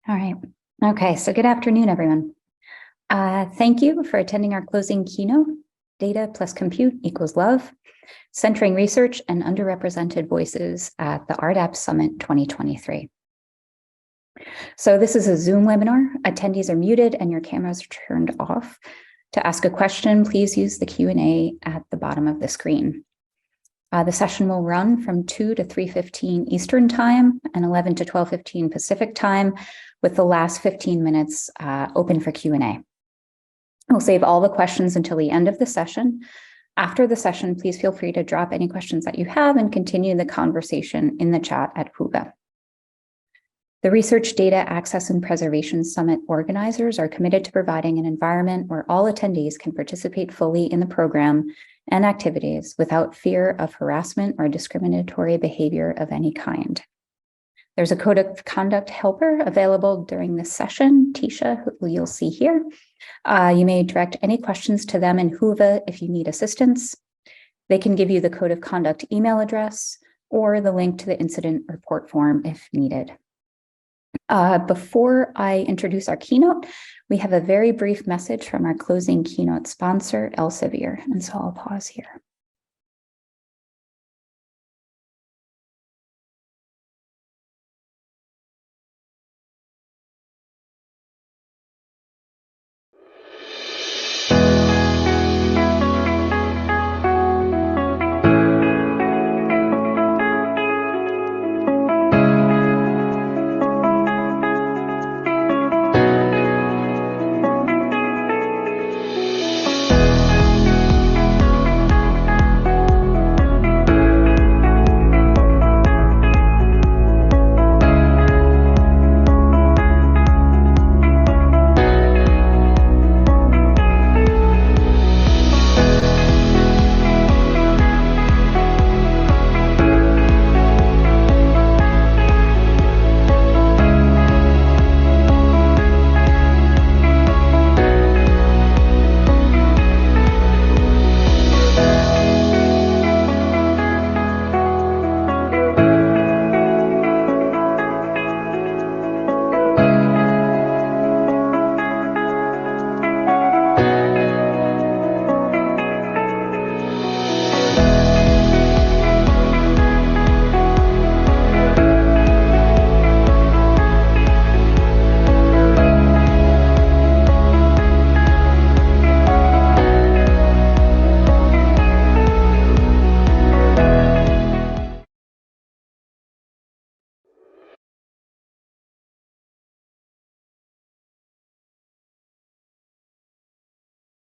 All right. Okay, so good afternoon, everyone. Thank you for attending our closing keynote, Data plus Compute equals Love, Centering Research and Underrepresented Voices at the RDAP Summit 2023. So this is a Zoom webinar. Attendees are muted and your cameras are turned off. To ask a question, please use the Q&A at the bottom of the screen. The session will run from 2 to 3:15 Eastern Time and 11 to 12:15 Pacific Time, with the last 15 minutes open for Q&A. We'll save all the questions until the end of the session. After the session, please feel free to drop any questions that you have and continue the conversation in the chat at Huga. The Research Data Access and Preservation Summit organizers are committed to providing an environment where all attendees can participate fully in the program and activities without fear of harassment or discriminatory behavior of any kind. There's a code of conduct helper available during this session, Tisha, who you'll see here. You may direct any questions to them in Huva if you need assistance. They can give you the code of conduct email address or the link to the incident report form if needed. Before I introduce our keynote, we have a very brief message from our closing keynote sponsor, Elsevier, and so I'll pause here.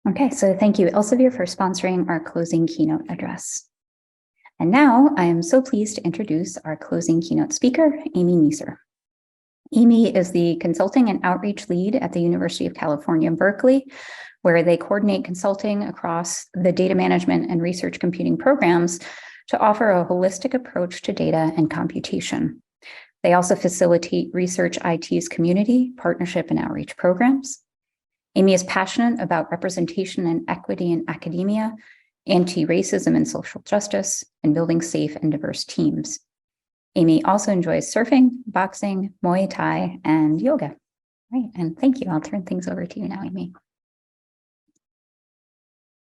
Okay, so thank you, Elsevier, for sponsoring our closing keynote address. And now I am so pleased to introduce our closing keynote speaker, Amy Neeser. Amy is the Consulting and Outreach Lead at the University of California, Berkeley, where they coordinate consulting across the data management and research computing programs to offer a holistic approach to data and computation. They also facilitate Research IT's community, partnership, and outreach programs. Amy is passionate about representation and equity in academia, anti-racism and social justice, and building safe and diverse teams. Amy also enjoys surfing, boxing, Muay Thai, and yoga. Right, and thank you. I'll turn things over to you now, Amy.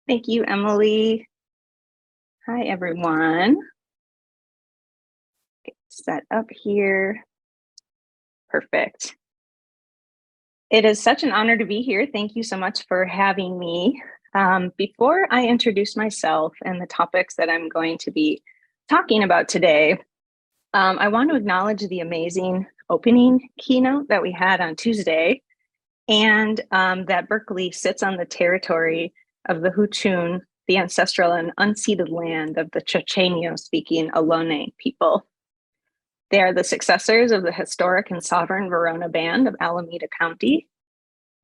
Thank you, Emily. Hi, everyone. Get set up here. Perfect. It is such an honor to be here. Thank you so much for having me. Before I introduce myself and the topics that I'm going to be talking about today, I want to acknowledge the amazing opening keynote that we had on Tuesday, and that Berkeley sits on the territory of the Huchun, the ancestral and unceded land of the Chochenyo-speaking Ohlone people. They are the successors of the historic and sovereign Verona Band of Alameda County.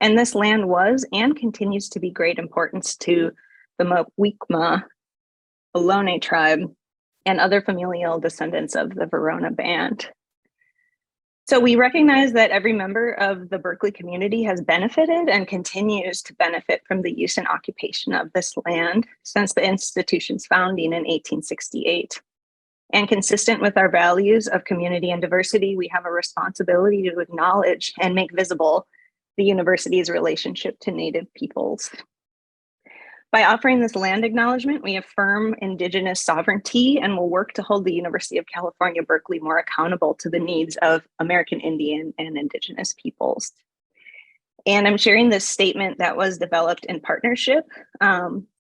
And this land was and continues to be great importance to the Muwekma Ohlone tribe and other familial descendants of the Verona Band. So we recognize that every member of the Berkeley community has benefited and continues to benefit from the use and occupation of this land since the institution's founding in 1868. And consistent with our values of community and diversity, we have a responsibility to acknowledge and make visible the university's relationship to Native peoples. By offering this land acknowledgement, we affirm Indigenous sovereignty and will work to hold the University of California, Berkeley more accountable to the needs of American Indian and Indigenous peoples. And I'm sharing this statement that was developed in partnership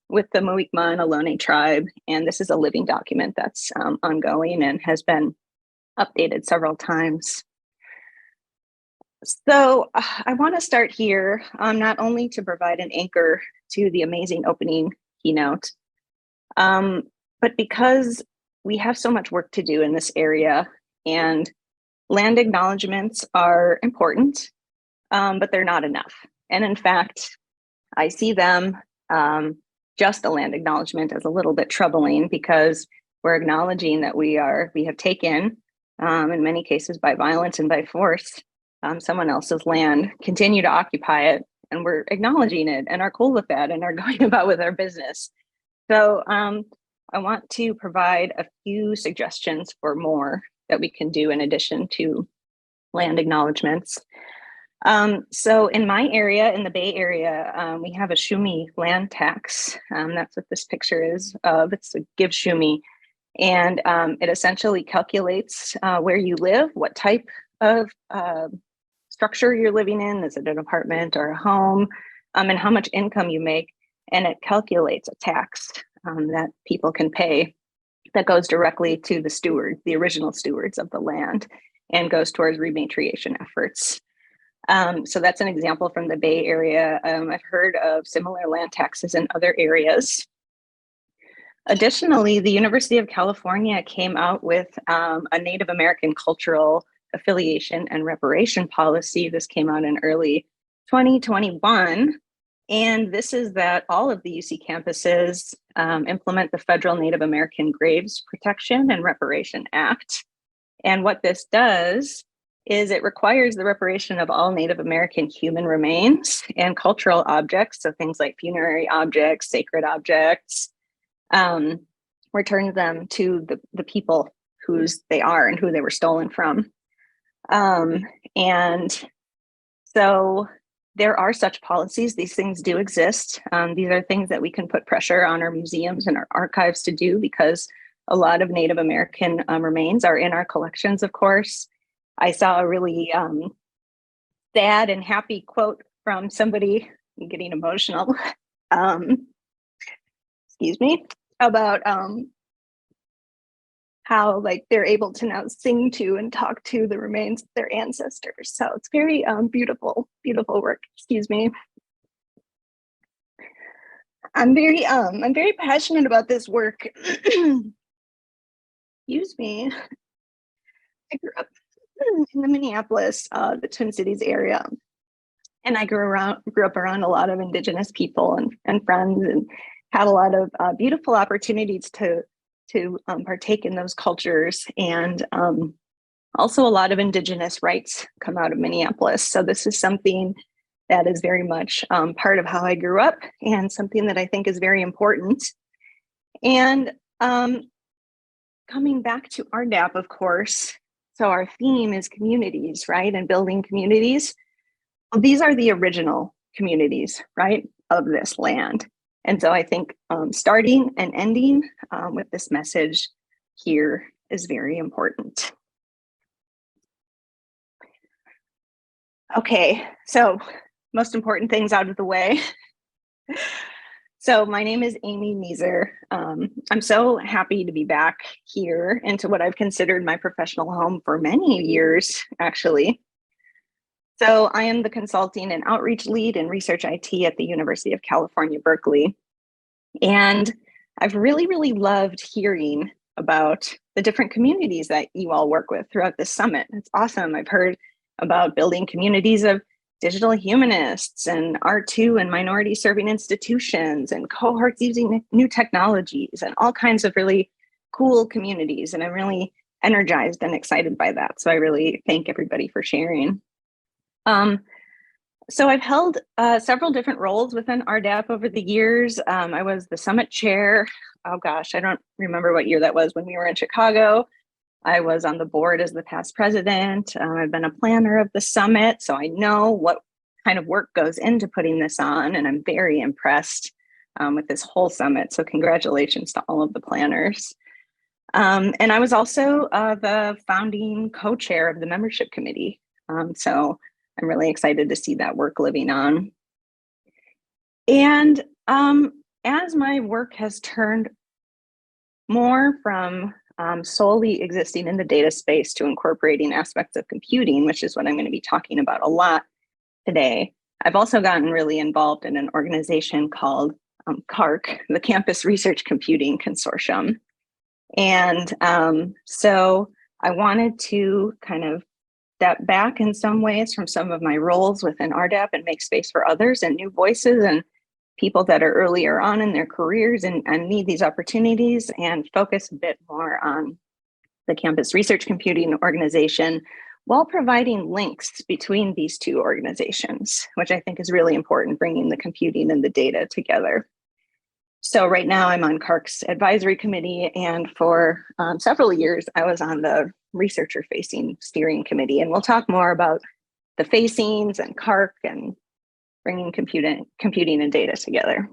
with the Muikma and Ohlone tribe. And this is a living document that's ongoing and has been updated several times. So I want to start here, not only to provide an anchor to the amazing opening keynote, but because we have so much work to do in this area, and land acknowledgements are important, but they're not enough. And in fact, I see them, just a land acknowledgement, as a little bit troubling, because we're acknowledging that we have taken, in many cases by violence and by force, someone else's land, continue to occupy it, and we're acknowledging it and are cool with that and are going about with our business. So I want to provide a few suggestions for more that we can do in addition to land acknowledgements. So in my area, in the Bay Area, we have a Shumi land tax. That's what this picture is of. It's a Give Shumi. And it essentially calculates where you live, what type of structure you're living in. Is it an apartment or a home? And how much income you make. And it calculates a tax that people can pay that goes directly to the steward, the original stewards of the land, and goes towards repatriation efforts. So that's an example from the Bay Area. I've heard of similar land taxes in other areas. Additionally, the University of California came out with a Native American cultural affiliation and reparation policy. This came out in early 2021. And this is that all of the UC campuses implement the Federal Native American Graves Protection and Reparation Act. And what this does is it requires the reparation of all Native American human remains and cultural objects, so things like funerary objects, sacred objects, return them to the people whose they are and who they were stolen from. And so there are such policies. These things do exist. These are things that we can put pressure on our museums and our archives to do, because a lot of Native American remains are in our collections, of course. I saw a really sad and happy quote from somebody, I'm getting emotional, excuse me, about how like they're able to now sing to and talk to the remains of their ancestors. So it's very beautiful, beautiful work. Excuse me. I'm very passionate about this work. Excuse me. I grew up in the Minneapolis, the Twin Cities area, and I grew up around a lot of Indigenous people and friends, and had a lot of beautiful opportunities to partake in those cultures, and also a lot of Indigenous rights come out of Minneapolis. So this is something that is very much part of how I grew up, and something that I think is very important. And coming back to RDAP, of course, so our theme is communities, right? And building communities. Well, these are the original communities, right, of this land. And so I think starting and ending with this message here is very important. Okay, so most important things out of the way. So my name is Amy Meeser. I'm so happy to be back here into what I've considered my professional home for many years, actually. So I am the consulting and outreach lead in research IT at the University of California, Berkeley. And I've really, really loved hearing about the different communities that you all work with throughout this summit. It's awesome. I've heard about building communities of digital humanists and R2 and minority serving institutions and cohorts using new technologies and all kinds of really cool communities. And I'm really energized and excited by that. So I really thank everybody for sharing. So I've held several different roles within RDAP over the years. I was the summit chair oh gosh, I don't remember what year that was when we were in Chicago. I was on the board as the past president. I've been a planner of the summit, so I know what kind of work goes into putting this on, and I'm very impressed with this whole summit. So congratulations to all of the planners. And I was also the founding co-chair of the membership committee. So I'm really excited to see that work living on. And as my work has turned more from solely existing in the data space to incorporating aspects of computing, which is what I'm going to be talking about a lot today, I've also gotten really involved in an organization called CARC, the Campus Research Computing Consortium. And so I wanted to kind of step back in some ways from some of my roles within RDAP and make space for others and new voices and people that are earlier on in their careers and need these opportunities, and focus a bit more on the Campus Research Computing Organization while providing links between these two organizations, which I think is really important, bringing the computing and the data together. So right now I'm on CARC's advisory committee, and for several years I was on the researcher facing steering committee, and we'll talk more about the facings and CARC and bringing computing and data together.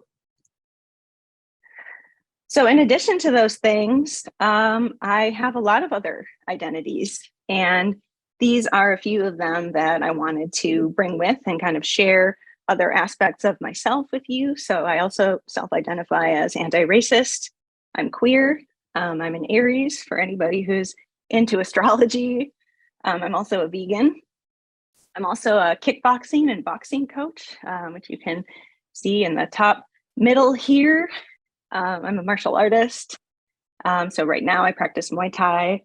So in addition to those things, I have a lot of other identities, and these are a few of them that I wanted to bring with and kind of share other aspects of myself with you. So I also self-identify as anti-racist. I'm queer. I'm an Aries for anybody who's into astrology. I'm also a vegan. I'm also a kickboxing and boxing coach, which you can see in the top middle here. I'm a martial artist. So right now I practice Muay Thai,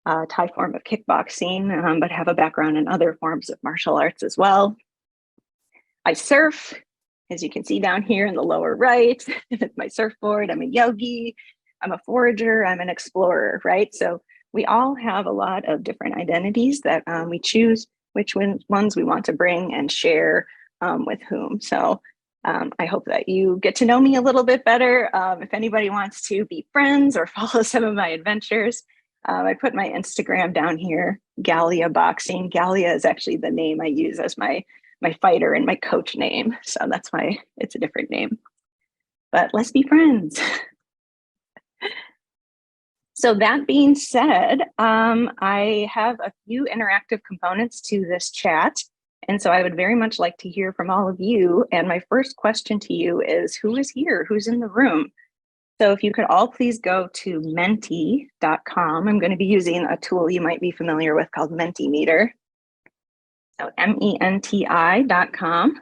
Thai form of kickboxing, but have a background in other forms of martial arts as well. I surf, as you can see down here in the lower right, with my surfboard. I'm a yogi, I'm a forager, I'm an explorer, right? So we all have a lot of different identities that we choose which ones we want to bring and share with whom. So I hope that you get to know me a little bit better. If anybody wants to be friends or follow some of my adventures, I put my Instagram down here, Gallia Boxing. Gallia is actually the name I use as my fighter and my coach name. So that's why it's a different name. But let's be friends. So that being said, I have a few interactive components to this chat. And so I would very much like to hear from all of you. And my first question to you is, who is here? Who's in the room? So if you could all please go to menti.com. I'm going to be using a tool you might be familiar with called Mentimeter. So menti.com.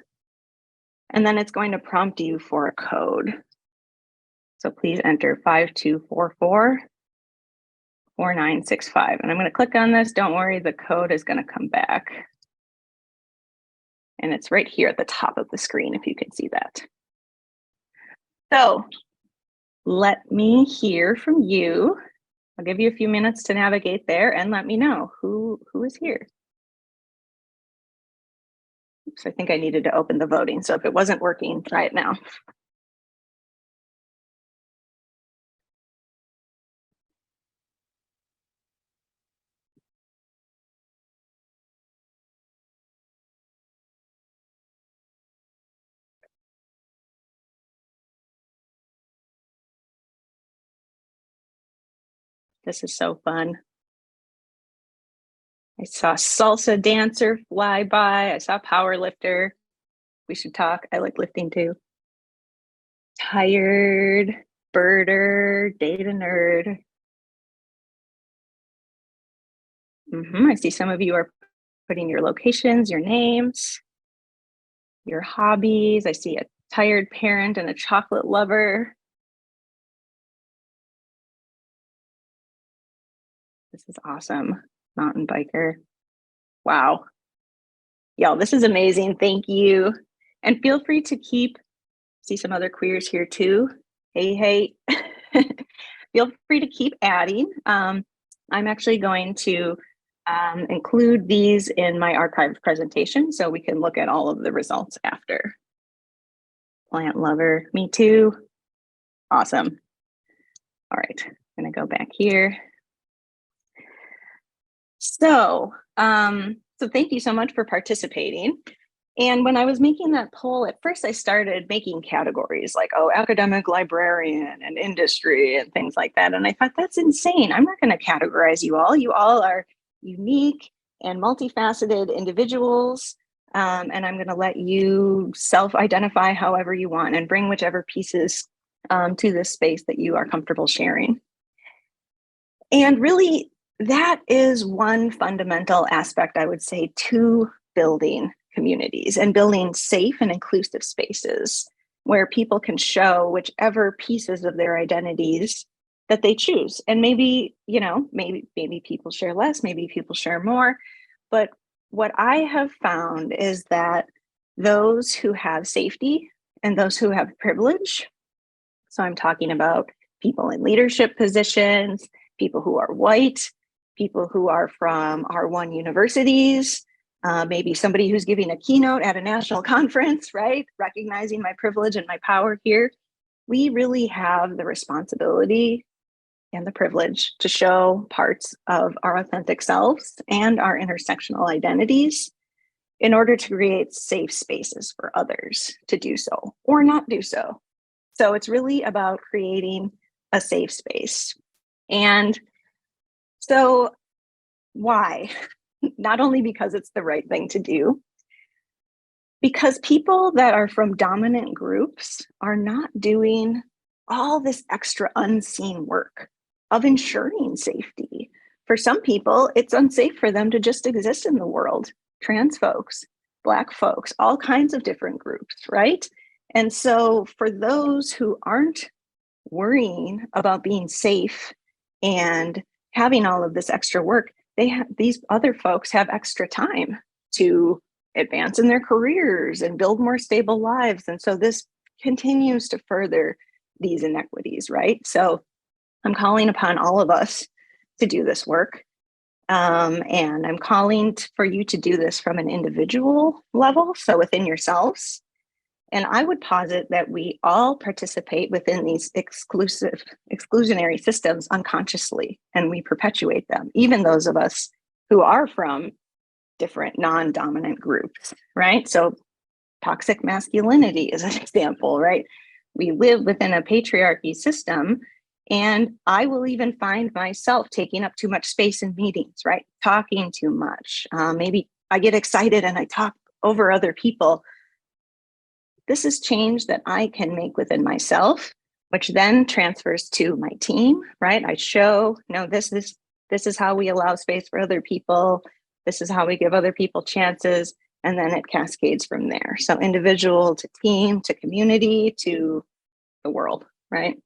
And then it's going to prompt you for a code. So please enter 5244. 4965. And I'm going to click on this. Don't worry, the code is going to come back. And it's right here at the top of the screen, if you can see that. So let me hear from you. I'll give you a few minutes to navigate there and let me know who is here. Oops, I think I needed to open the voting. So if it wasn't working, try it now. This is so fun. I saw salsa dancer fly by. I saw power lifter. We should talk. I like lifting too. Tired, birder, data nerd. I see some of you are putting your locations, your names, your hobbies. I see a tired parent and a chocolate lover. This is awesome. Mountain biker. Wow. Y'all, this is amazing. Thank you. And feel free to see some other queers here too. Hey. Feel free to keep adding. I'm actually going to include these in my archived presentation so we can look at all of the results after. Plant lover, me too. Awesome. All right, I'm gonna go back here. So thank you so much for participating. And when I was making that poll, at first I started making categories like, oh, academic librarian and industry and things like that. And I thought, that's insane. I'm not going to categorize you all. You all are unique and multifaceted individuals. And I'm going to let you self-identify however you want and bring whichever pieces to this space that you are comfortable sharing. And really, that is one fundamental aspect, I would say, to building communities and building safe and inclusive spaces where people can show whichever pieces of their identities that they choose. And maybe, you know, maybe people share less, maybe people share more. But what I have found is that those who have safety and those who have privilege, so I'm talking about people in leadership positions, people who are white, people who are from R1 universities, maybe somebody who's giving a keynote at a national conference, right? Recognizing my privilege and my power here. We really have the responsibility and the privilege to show parts of our authentic selves and our intersectional identities in order to create safe spaces for others to do so or not do so. So it's really about creating a safe space. And so why? Not only because it's the right thing to do, because people that are from dominant groups are not doing all this extra unseen work of ensuring safety. For some people, it's unsafe for them to just exist in the world. Trans folks, Black folks, all kinds of different groups, right? And so for those who aren't worrying about being safe and having all of this extra work, these other folks have extra time to advance in their careers and build more stable lives. And so this continues to further these inequities, right? So I'm calling upon all of us to do this work. And I'm calling for you to do this from an individual level, so within yourselves. And I would posit that we all participate within these exclusionary systems unconsciously, and we perpetuate them, even those of us who are from different non-dominant groups, right? So toxic masculinity is an example, right? We live within a patriarchy system, and I will even find myself taking up too much space in meetings, right? Talking too much. Maybe I get excited and I talk over other people. This is change that I can make within myself, which then transfers to my team, right? I show, no, this is how we allow space for other people. This is how we give other people chances. And then it cascades from there. So individual to team, to community, to the world, right?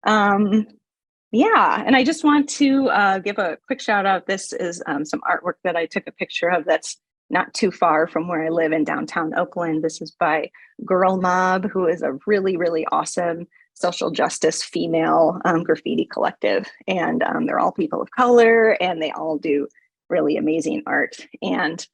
Yeah, and I just want to give a quick shout out. This is some artwork that I took a picture of that's not too far from where I live in downtown Oakland. This is by Girl Mob, who is a really, really awesome social justice female graffiti collective. And they're all people of color, and they all do really amazing art. And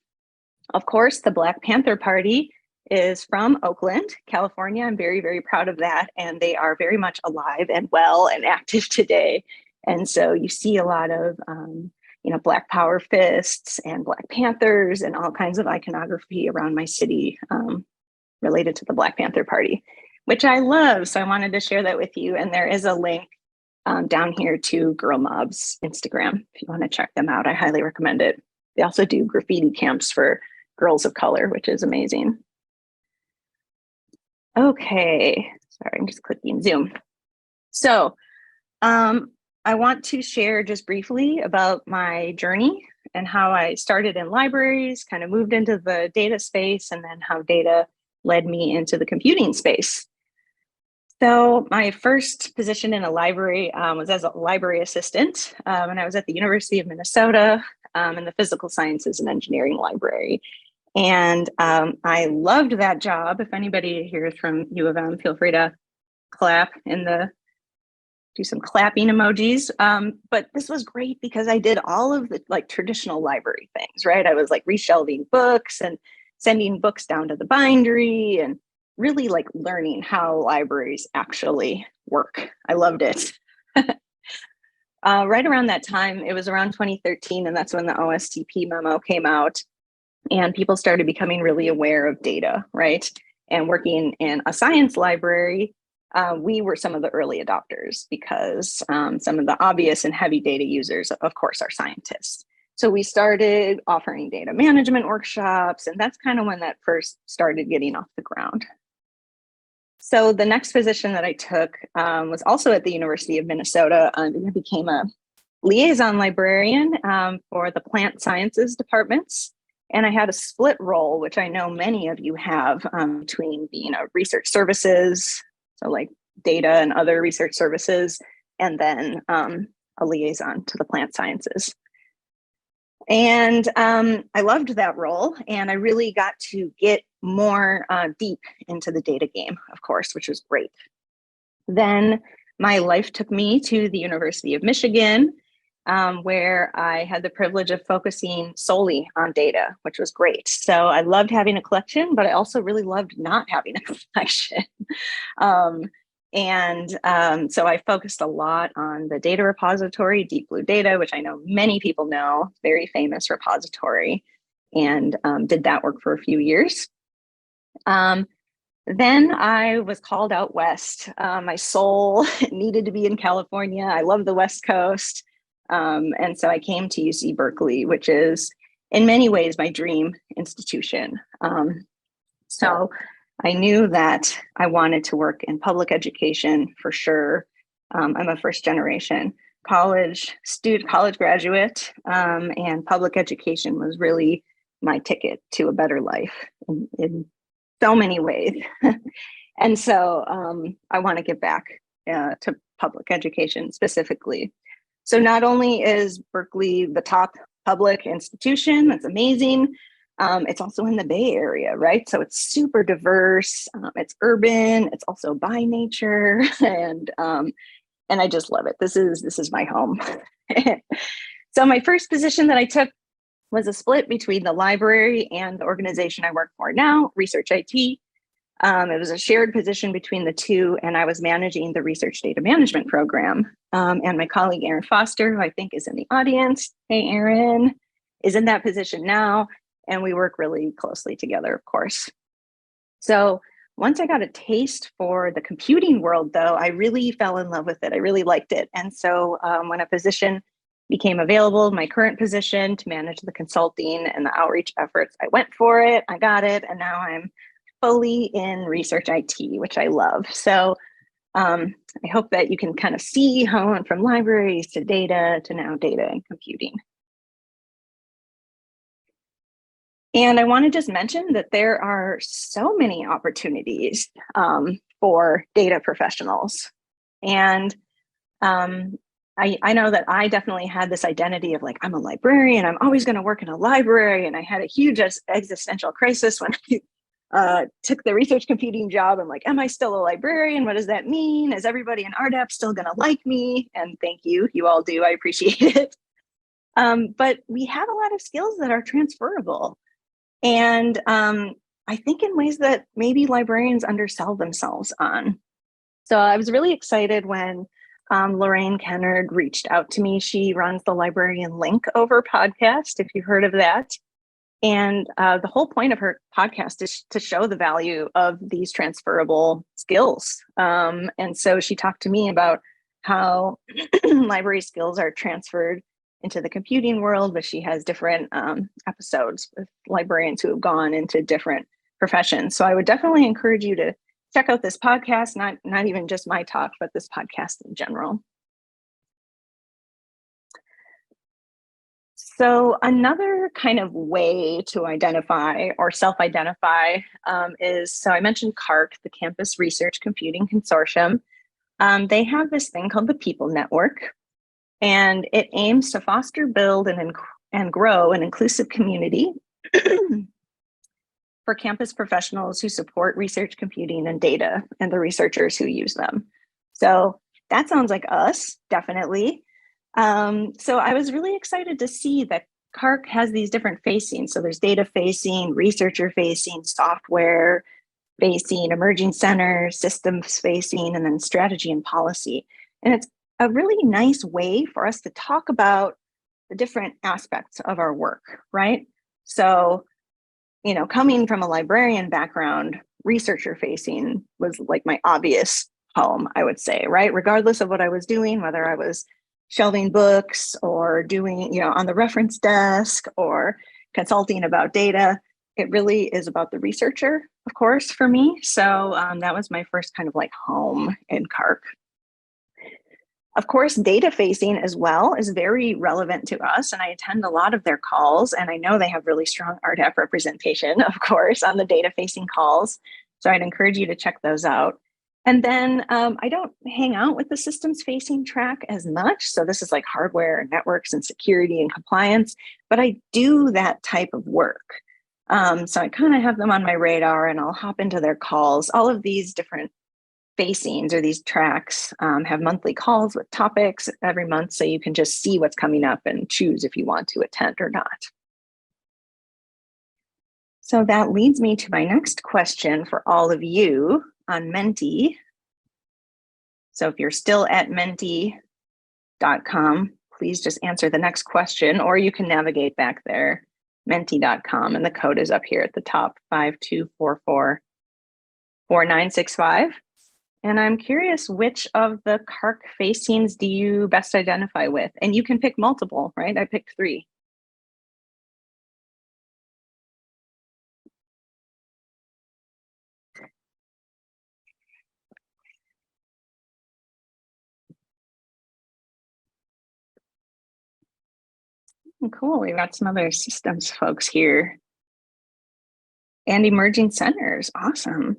of course, the Black Panther Party is from Oakland, California. I'm very, very proud of that. And they are very much alive and well and active today. And so you see a lot of Black Power fists and Black Panthers and all kinds of iconography around my city related to the Black Panther Party, which I love. So I wanted to share that with you. And there is a link down here to Girl Mob's Instagram. If you want to check them out, I highly recommend it. They also do graffiti camps for girls of color, which is amazing. Okay, sorry, I'm just clicking Zoom. So I want to share just briefly about my journey and how I started in libraries, kind of moved into the data space, and then how data led me into the computing space. So my first position in a library was as a library assistant, and I was at the University of Minnesota in the Physical Sciences and Engineering Library. And I loved that job. If anybody here is from U of M, feel free to clap do some clapping emojis. But this was great because I did all of the traditional library things, right? I was reshelving books and sending books down to the bindery and really like learning how libraries actually work. I loved it. Right around that time, it was around 2013, and that's when the OSTP memo came out, and people started becoming really aware of data, right? And working in a science library, we were some of the early adopters because some of the obvious and heavy data users, of course, are scientists. So we started offering data management workshops, and that's kind of when that first started getting off the ground. So the next position that I took was also at the University of Minnesota. I became a liaison librarian for the plant sciences departments. And I had a split role, which I know many of you have, between being a research services, so like data and other research services, and then a liaison to the plant sciences. And I loved that role, and I really got to get more deep into the data game, of course, which was great. Then my life took me to the University of Michigan, where I had the privilege of focusing solely on data, which was great. So I loved having a collection, but I also really loved not having a collection. So I focused a lot on the data repository, Deep Blue Data, which I know many people know, very famous repository, and did that work for a few years. Then I was called out west. My soul needed to be in California. I love the West Coast. And so I came to UC Berkeley, which is in many ways my dream institution. So I knew that I wanted to work in public education for sure. I'm a first generation college graduate, and public education was really my ticket to a better life in so many ways. And so I want to give back to public education specifically. So not only is Berkeley the top public institution, that's amazing, it's also in the Bay Area, right? So it's super diverse, it's urban, it's also by nature, and I just love it. This is my home. So my first position that I took was a split between the library and the organization I work for now, Research IT. It was a shared position between the two, and I was managing the research data management program. And my colleague, Erin Foster, who I think is in the audience, hey, Erin, is in that position now. And we work really closely together, of course. So once I got a taste for the computing world, though, I really fell in love with it. I really liked it. And so when a position became available, my current position to manage the consulting and the outreach efforts, I went for it, I got it, and now I'm fully in research IT, which I love. So I hope that you can kind of see how I went from libraries to data to now data and computing. And I want to just mention that there are so many opportunities for data professionals. And I know that I definitely had this identity of like, I'm a librarian, I'm always going to work in a library. And I had a huge existential crisis when I took the research computing job. I'm like, am I still a librarian? What does that mean? Is everybody in RDAP still going to like me? And thank you. You all do. I appreciate it. But we have a lot of skills that are transferable. And I think in ways that maybe librarians undersell themselves on. So I was really excited when Lorraine Kennard reached out to me. She runs the Librarian Link Over podcast, if you've heard of that. And the whole point of her podcast is to show the value of these transferable skills. And so she talked to me about how library skills are transferred into the computing world, but she has different episodes with librarians who have gone into different professions. So I would definitely encourage you to check out this podcast, not even just my talk, but this podcast in general. So another kind of way to identify or self-identify is, so I mentioned CARC, the Campus Research Computing Consortium. They have this thing called the People Network, and it aims to foster, build, and grow an inclusive community for campus professionals who support research computing and data and the researchers who use them. So that sounds like us, definitely. So I was really excited to see that CARC has these different facings. So there's data facing, researcher facing, software, facing, emerging centers, systems facing, and then strategy and policy. And it's a really nice way for us to talk about the different aspects of our work, right? So, you know, coming from a librarian background, researcher facing was like my obvious home, I would say, right? Regardless of what I was doing, whether I was shelving books or doing, you know, on the reference desk or consulting about data, it really is about the researcher, of course, for me. So that was my first kind of like home in CARC. Of course, data facing as well is very relevant to us, and I attend a lot of their calls, and I know they have really strong RDAP representation, of course, on the data facing calls. So I'd encourage you to check those out. And then I don't hang out with the systems facing track as much. So this is like hardware and networks and security and compliance, but I do that type of work. So I kind of have them on my radar and I'll hop into their calls. All of these different facings or these tracks have monthly calls with topics every month, so you can just see what's coming up and choose if you want to attend or not. So that leads me to my next question for all of you on Menti. So if you're still at menti.com, please just answer the next question, or you can navigate back there, menti.com, and the code is up here at the top, 52444965. And I'm curious, which of the CARC facings do you best identify with? And you can pick multiple, right? I picked 3. Cool, we've got some other systems folks here. And emerging centers, awesome.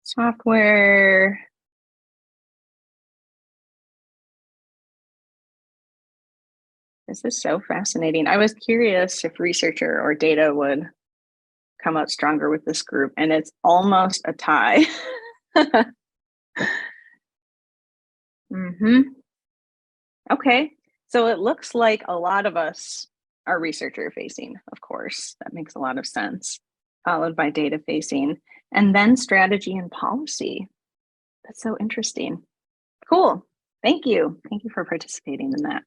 Software. This is so fascinating. I was curious if researcher or data would come out stronger with this group, and it's almost a tie. Okay, so it looks like a lot of us are researcher facing, of course. That makes a lot of sense, followed by data facing, and then strategy and policy. That's so interesting. Cool. Thank you. Thank you for participating in that.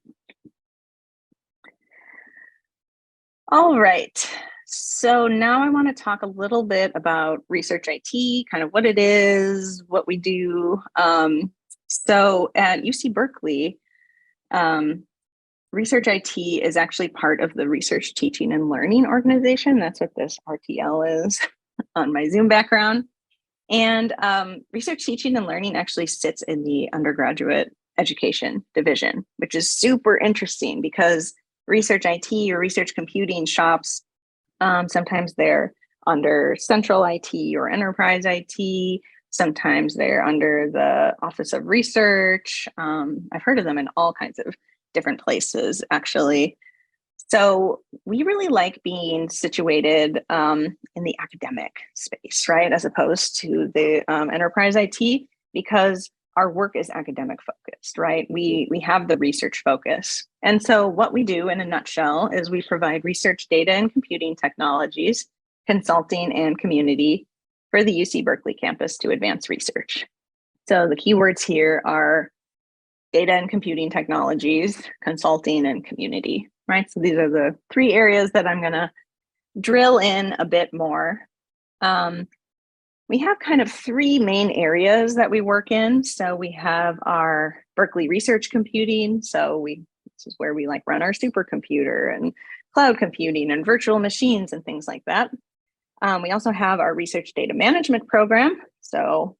All right. So now I want to talk a little bit about research IT, kind of what it is, what we do. So at UC Berkeley, Research IT is actually part of the Research Teaching and Learning organization. That's what this RTL is on my Zoom background. And Research Teaching and Learning actually sits in the undergraduate education division, which is super interesting because research IT or research computing shops, sometimes they're under central IT or enterprise IT. Sometimes they're under the Office of Research. I've heard of them in all kinds of different places, actually. So we really like being situated in the academic space, right, as opposed to the enterprise IT, because our work is academic focused, right? We have the research focus. And so what we do in a nutshell is we provide research data and computing technologies, consulting, and community for the UC Berkeley campus to advance research. So the keywords here are data and computing technologies, consulting, and community, right? So these are the 3 areas that I'm gonna drill in a bit more. We have kind of 3 main areas that we work in. So we have our Berkeley Research Computing. So this is where we like run our supercomputer and cloud computing and virtual machines and things like that. We also have our Research Data Management program. So,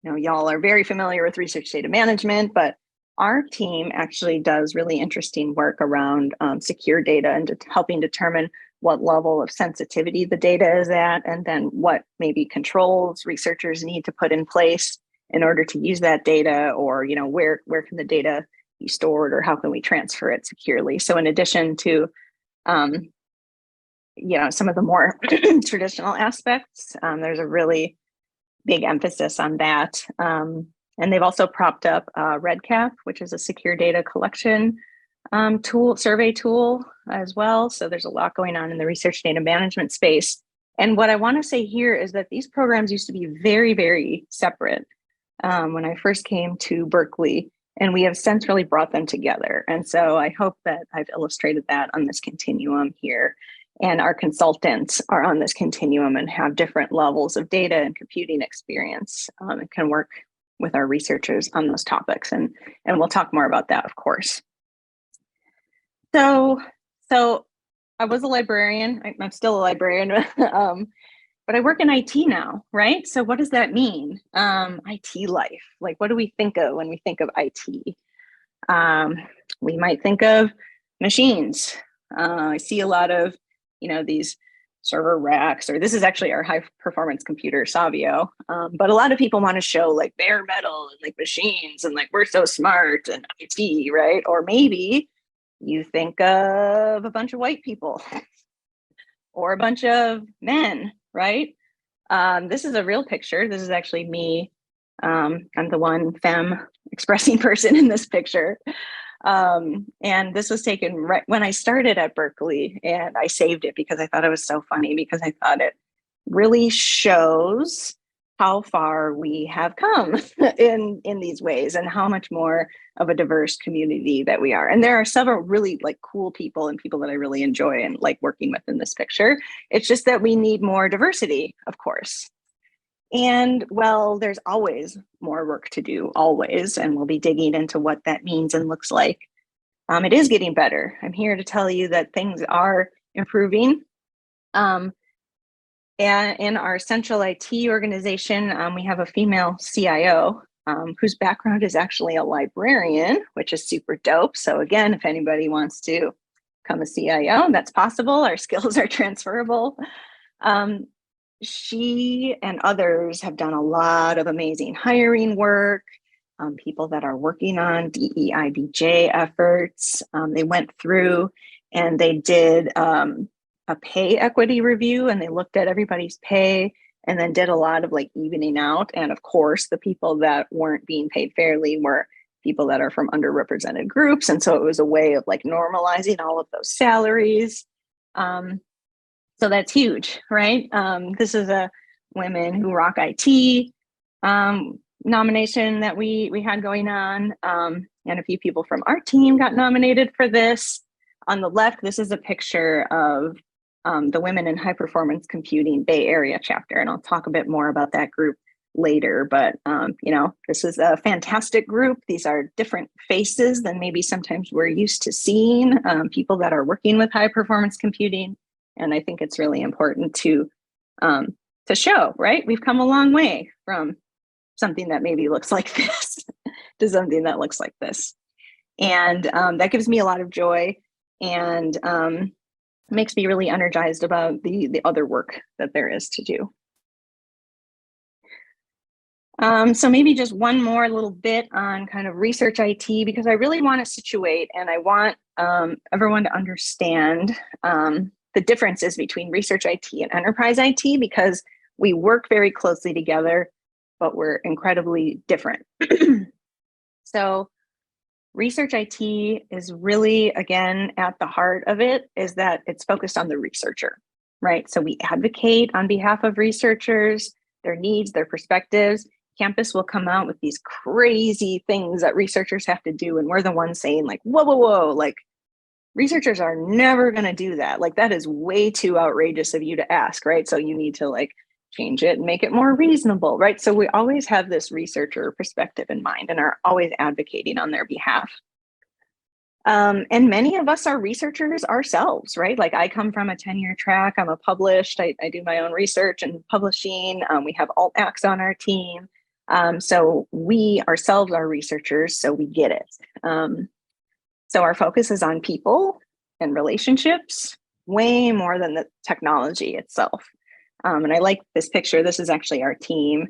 you know, y'all are very familiar with research data management, but our team actually does really interesting work around secure data and helping determine what level of sensitivity the data is at, and then what maybe controls researchers need to put in place in order to use that data, or, you know, where can the data be stored, or how can we transfer it securely. So in addition to you know, some of the more traditional aspects, there's a really big emphasis on that. And they've also propped up RDAP, which is a secure data collection survey tool as well. So there's a lot going on in the research data management space. And what I want to say here is that these programs used to be very, very separate when I first came to Berkeley, and we have since really brought them together. And so I hope that I've illustrated that on this continuum here. And our consultants are on this continuum and have different levels of data and computing experience and can work with our researchers on those topics. And we'll talk more about that, of course. So I was a librarian. I'm still a librarian, but I work in IT now, right? So what does that mean? IT life, like what do we think of when we think of IT? We might think of machines. I see a lot of, these server racks, or this is actually our high performance computer, Savio. But a lot of people want to show like bare metal and like machines and like we're so smart and IT, right? Or maybe you think of a bunch of white people or a bunch of men, right? This is a real picture. This is actually me. I'm the one femme expressing person in this picture. And this was taken right when I started at Berkeley, and I saved it because I thought it was so funny, because I thought it really shows how far we have come in these ways and how much more of a diverse community that we are. And there are several really like cool people and people that I really enjoy and like working with in this picture. It's just that we need more diversity, of course. And well, there's always more work to do, always, and we'll be digging into what that means and looks like. It is getting better. I'm here to tell you that things are improving. And in our central IT organization, we have a female CIO whose background is actually a librarian, which is super dope. So again, if anybody wants to become a CIO, that's possible. Our skills are transferable. She and others have done a lot of amazing hiring work, people that are working on DEIBJ efforts. They went through and they did a pay equity review, and they looked at everybody's pay and then did a lot of like evening out. And of course, the people that weren't being paid fairly were people that are from underrepresented groups. And so it was a way of like normalizing all of those salaries. So that's huge, right? This is a Women Who Rock IT nomination that we had going on. And a few people from our team got nominated for this. On the left, this is a picture of the Women in High Performance Computing Bay Area chapter. And I'll talk a bit more about that group later. But, this is a fantastic group. These are different faces than maybe sometimes we're used to seeing, people that are working with high performance computing. And I think it's really important to show, right? We've come a long way from something that maybe looks like this to something that looks like this. And that gives me a lot of joy and makes me really energized about the other work that there is to do. So maybe just one more little bit on kind of research IT, because I really want to situate and I want everyone to understand the differences between research IT and enterprise IT, because we work very closely together, but we're incredibly different. So research IT is really, again, at the heart of it is that it's focused on the researcher, right? So we advocate on behalf of researchers, their needs, their perspectives. Campus will come out with these crazy things that researchers have to do. And we're the ones saying like, whoa, whoa, whoa, like researchers are never going to do that. Like that is way too outrageous of you to ask, right? So you need to like change it and make it more reasonable, right? So we always have this researcher perspective in mind and are always advocating on their behalf. And many of us are researchers ourselves, right? Like I come from a 10-year track. I'm a published, I do my own research and publishing. We have alt-acs on our team. So we ourselves are researchers, so we get it. So our focus is on people and relationships way more than the technology itself. And I like this picture. This is actually our team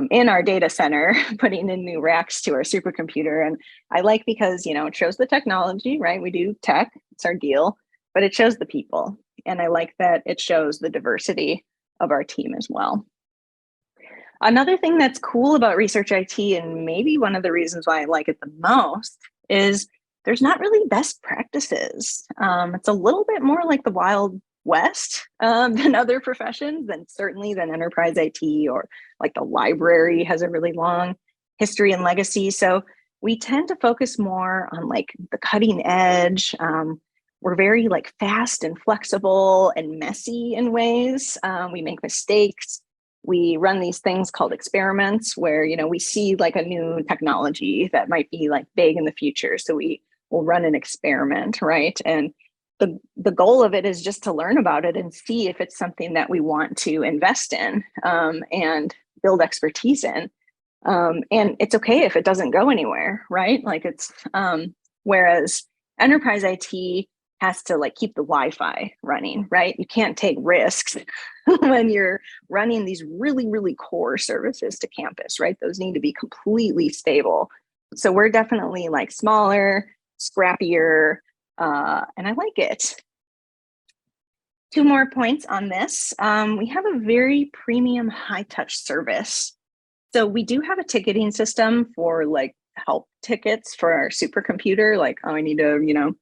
in our data center, putting in new racks to our supercomputer. And I like because, it shows the technology, right? We do tech, it's our deal, but it shows the people. And I like that it shows the diversity of our team as well. Another thing that's cool about research IT, and maybe one of the reasons why I like it the most, is there's not really best practices. It's a little bit more like the Wild West than other professions, and certainly than enterprise IT, or like the library has a really long history and legacy. So we tend to focus more on like the cutting edge. We're very like fast and flexible and messy in ways. We make mistakes. We run these things called experiments where, you know, we see like a new technology that might be like big in the future. So we will run an experiment, right? And the goal of it is just to learn about it and see if it's something that we want to invest in and build expertise in. And it's okay if it doesn't go anywhere, right? Like it's, whereas enterprise IT has to like keep the Wi-Fi running, right? You can't take risks when you're running these really, really core services to campus, right? Those need to be completely stable. So we're definitely like smaller, scrappier, and I like it. 2 more points on this. We have a very premium high touch service. So we do have a ticketing system for like help tickets for our supercomputer, like, oh, I need to, you know,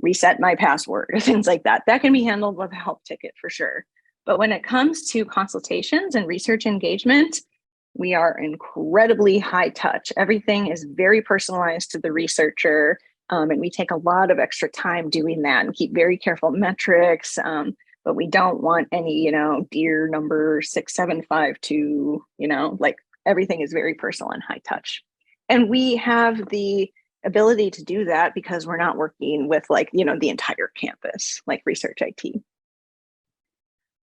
reset my password or things like that. That can be handled with a help ticket for sure. But when it comes to consultations and research engagement, we are incredibly high touch. Everything is very personalized to the researcher. And we take a lot of extra time doing that and keep very careful metrics. But we don't want any, you know, dear number 6752, you know, like everything is very personal and high touch. And we have the ability to do that because we're not working with like, you know, the entire campus, like research IT.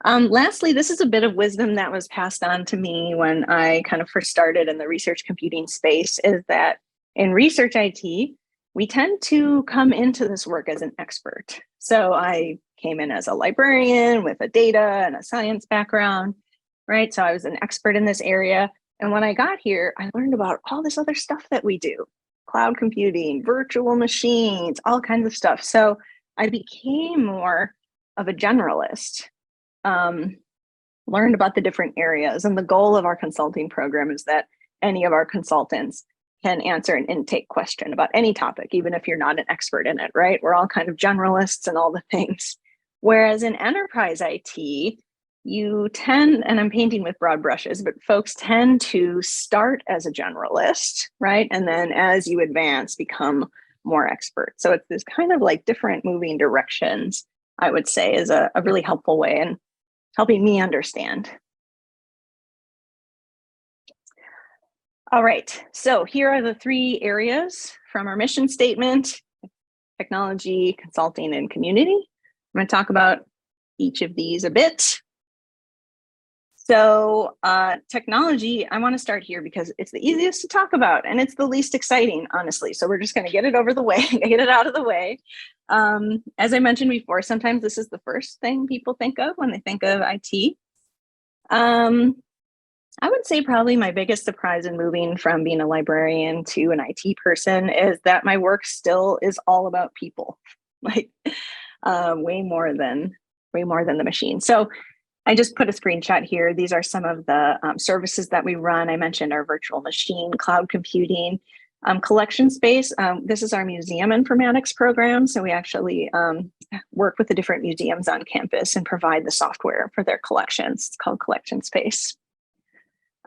Lastly, this is a bit of wisdom that was passed on to me when I kind of first started in the research computing space, is that in research IT, we tend to come into this work as an expert. So I came in as a librarian with a data and a science background, right? So I was an expert in this area. And when I got here, I learned about all this other stuff that we do: cloud computing, virtual machines, all kinds of stuff. So I became more of a generalist, learned about the different areas. And the goal of our consulting program is that any of our consultants can answer an intake question about any topic, even if you're not an expert in it, right? We're all kind of generalists and all the things. Whereas in enterprise IT, you tend, and I'm painting with broad brushes, but folks tend to start as a generalist, right? And then as you advance, become more expert. So it's this kind of like different moving directions, I would say, is a really helpful way in helping me understand. All right, so here are the 3 areas from our mission statement: technology, consulting, and community. I'm going to talk about each of these a bit. So technology, I want to start here because it's the easiest to talk about and it's the least exciting, honestly. So we're just going to get it over the way, get it out of the way. As I mentioned before, sometimes this is the first thing people think of when they think of IT. I would say probably my biggest surprise in moving from being a librarian to an IT person is that my work still is all about people, like way more than the machine. So I just put a screenshot here. These are some of the services that we run. I mentioned our virtual machine, cloud computing, collection space. This is our museum informatics program. So we actually work with the different museums on campus and provide the software for their collections. It's called Collection Space.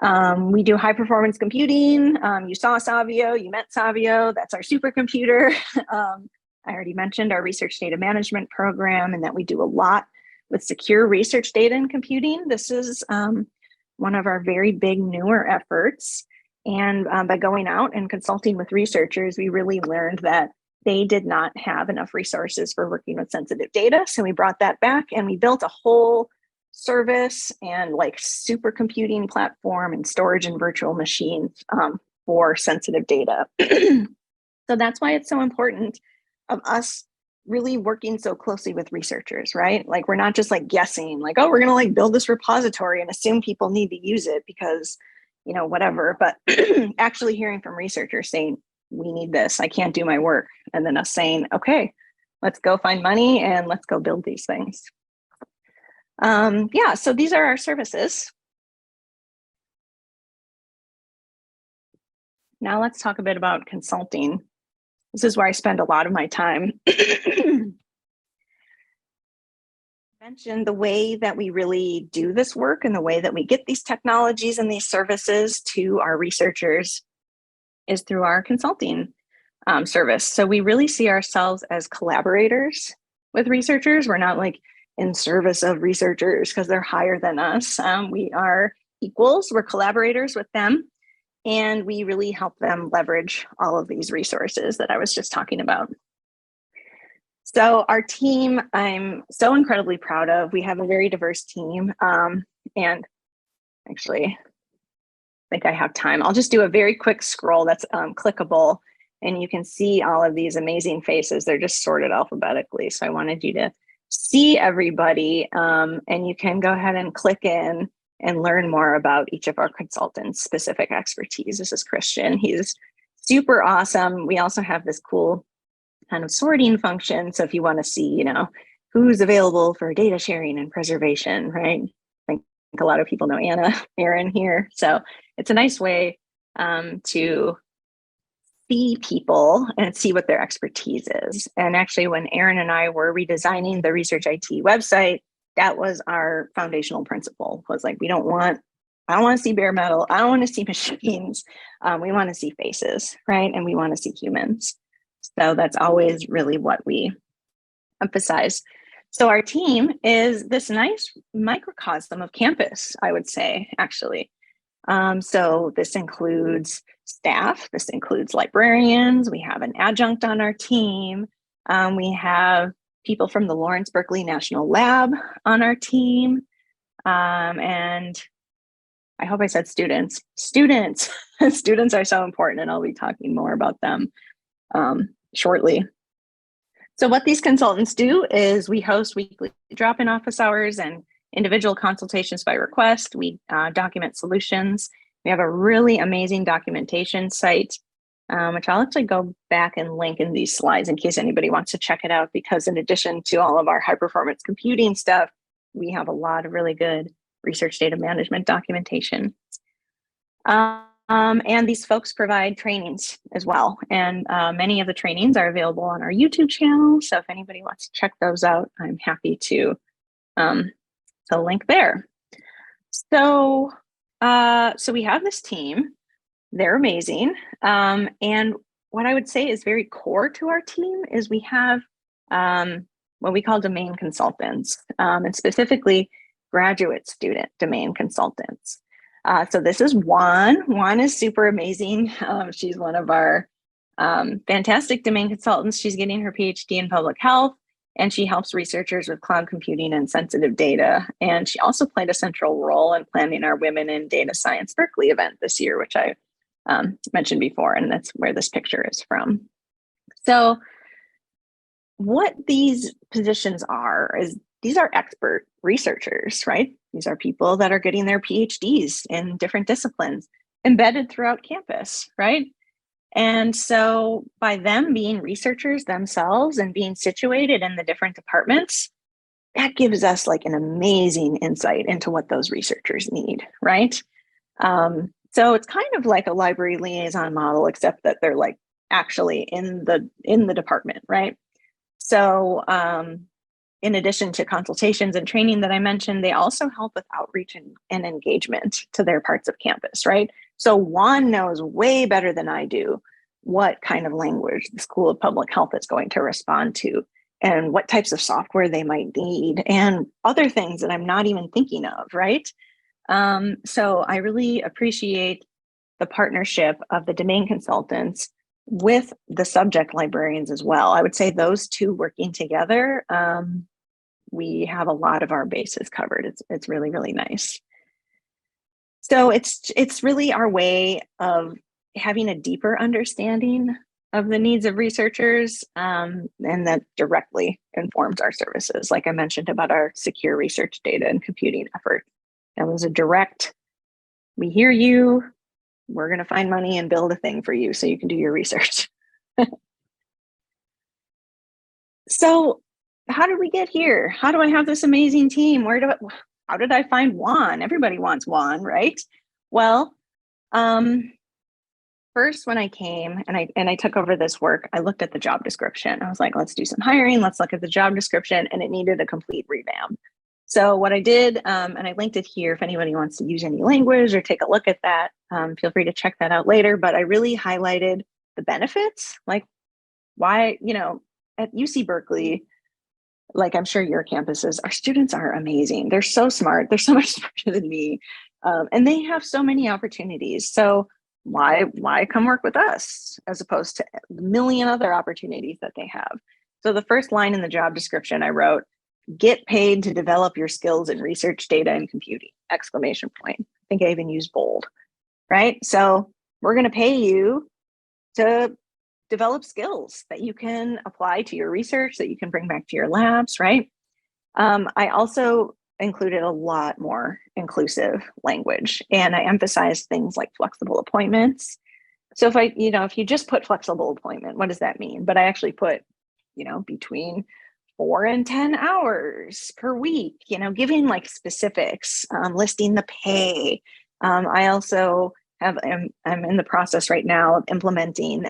We do high performance computing. You saw Savio, you met Savio, that's our supercomputer. I already mentioned our research data management program and that we do a lot with secure research data and computing. This is one of our very big newer efforts. And by going out and consulting with researchers, we really learned that they did not have enough resources for working with sensitive data. So we brought that back and we built a whole service and like supercomputing platform and storage and virtual machines for sensitive data. So that's why it's so important of us really working so closely with researchers, right? Like we're not just like guessing, like, oh, we're gonna like build this repository and assume people need to use it because, you know, whatever, but actually hearing from researchers saying, we need this, I can't do my work. And then us saying, okay, let's go find money and let's go build these things. Yeah, so these are our services. Now let's talk a bit about consulting. This is where I spend a lot of my time. mentioned, the way that we really do this work and the way that we get these technologies and these services to our researchers is through our consulting service. So we really see ourselves as collaborators with researchers. We're not like in service of researchers because they're higher than us. We are equals, we're collaborators with them, and we really help them leverage all of these resources that I was just talking about. So our team, I'm so incredibly proud of. We have a very diverse team. And actually, I think I have time. I'll just do a very quick scroll that's clickable, and you can see all of these amazing faces. They're just sorted alphabetically. So I wanted you to see everybody, and you can go ahead and click in and learn more about each of our consultants' specific expertise. This is Christian. He's super awesome. We also have this cool kind of sorting function. So if you want to see, you know, who's available for data sharing and preservation, right? I think a lot of people know Anna, Aaron here. So it's a nice way to see people and see what their expertise is. And actually, when Aaron and I were redesigning the Research IT website, that was our foundational principle, was like, I don't want to see bare metal. I don't want to see machines. We want to see faces, right? And we want to see humans. So that's always really what we emphasize. So our team is this nice microcosm of campus, I would say, actually. So this includes staff, this includes librarians, we have an adjunct on our team, we have people from the Lawrence Berkeley National Lab on our team, and I hope I said students. Students are so important, and I'll be talking more about them shortly. So what these consultants do is we host weekly drop-in office hours and individual consultations by request. We document solutions. We have a really amazing documentation site, which I'll actually go back and link in these slides in case anybody wants to check it out, because in addition to all of our high performance computing stuff, we have a lot of really good research data management documentation. And these folks provide trainings as well. And many of the trainings are available on our YouTube channel. So if anybody wants to check those out, I'm happy to link there. So, so we have this team. They're amazing. And what I would say is very core to our team is we have what we call domain consultants, and specifically graduate student domain consultants. So this is Juan. Juan is super amazing. She's one of our fantastic domain consultants. She's getting her PhD in public health, and she helps researchers with cloud computing and sensitive data. And she also played a central role in planning our Women in Data Science Berkeley event this year, which I mentioned before, and that's where this picture is from. So what these positions are is these are expert researchers, right? These are people that are getting their PhDs in different disciplines embedded throughout campus, right? And so by them being researchers themselves and being situated in the different departments, that gives us like an amazing insight into what those researchers need, right? So it's kind of like a library liaison model, except that they're like actually in the department, right? So in addition to consultations and training that I mentioned, they also help with outreach and engagement to their parts of campus, right? So Juan knows way better than I do what kind of language the School of Public Health is going to respond to and what types of software they might need and other things that I'm not even thinking of, right? So I really appreciate the partnership of the domain consultants with the subject librarians as well. I would say those two working together, we have a lot of our bases covered. It's really, really nice. So it's really our way of having a deeper understanding of the needs of researchers, and that directly informs our services. Like I mentioned about our secure research data and computing effort. That was a direct, we hear you, we're going to find money and build a thing for you so you can do your research. So how did we get here? How do I have this amazing team? How did I find Juan? Everybody wants Juan, right? Well, first when I came and I took over this work, I looked at the job description. I was like, let's do some hiring. Let's look at the job description. And it needed a complete revamp. So what I did, and I linked it here if anybody wants to use any language or take a look at that, feel free to check that out later. But I really highlighted the benefits, like why, at UC Berkeley, like I'm sure your campuses, our students are amazing. They're so smart. They're so much smarter than me. And they have so many opportunities. So why come work with us as opposed to the million other opportunities that they have? So the first line in the job description I wrote, get paid to develop your skills in research, data, and computing, exclamation point. I think I even used bold, right? So we're going to pay you to develop skills that you can apply to your research, that you can bring back to your labs, right? I also included a lot more inclusive language, and I emphasized things like flexible appointments. So if you just put flexible appointment, what does that mean? But I actually put, between 4 and 10 hours per week, giving like specifics, listing the pay. I also I'm in the process right now of implementing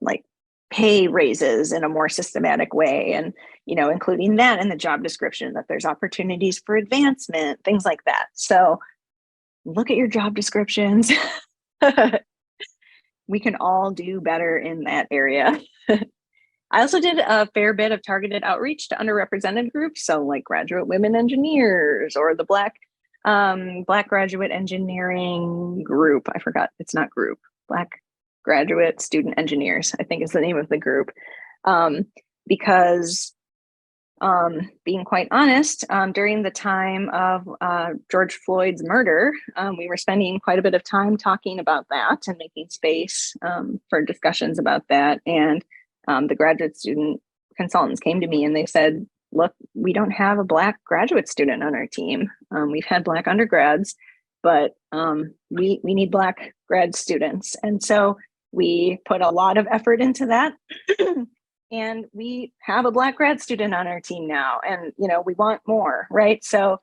like pay raises in a more systematic way, and including that in the job description, that there's opportunities for advancement, things like that. So look at your job descriptions. We can all do better in that area. I also did a fair bit of targeted outreach to underrepresented groups, so like graduate women engineers or the Black graduate engineering group. I forgot, it's not group, Black graduate student engineers, I think is the name of the group. Because being quite honest, during the time of George Floyd's murder, we were spending quite a bit of time talking about that and making space for discussions about that. And the graduate student consultants came to me and they said, look, we don't have a Black graduate student on our team. We've had Black undergrads, but we need Black grad students. And so we put a lot of effort into that. And we have a Black grad student on our team now, and we want more, right? So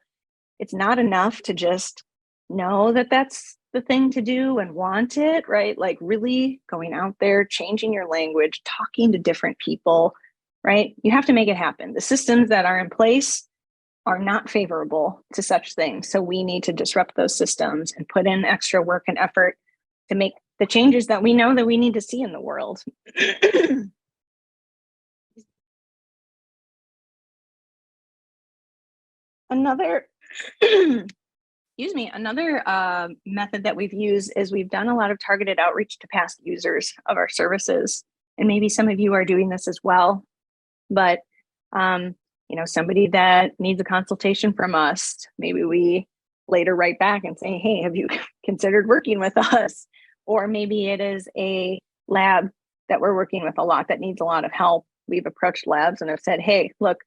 it's not enough to just know that that's the thing to do and want it, right? Like really going out there, changing your language, talking to different people, right? You have to make it happen. The systems that are in place are not favorable to such things. So we need to disrupt those systems and put in extra work and effort to make the changes that we know that we need to see in the world. Another method that we've used is we've done a lot of targeted outreach to past users of our services. And maybe some of you are doing this as well. But, somebody that needs a consultation from us, maybe we later write back and say, hey, have you considered working with us? Or maybe it is a lab that we're working with a lot that needs a lot of help. We've approached labs and have said, hey, look,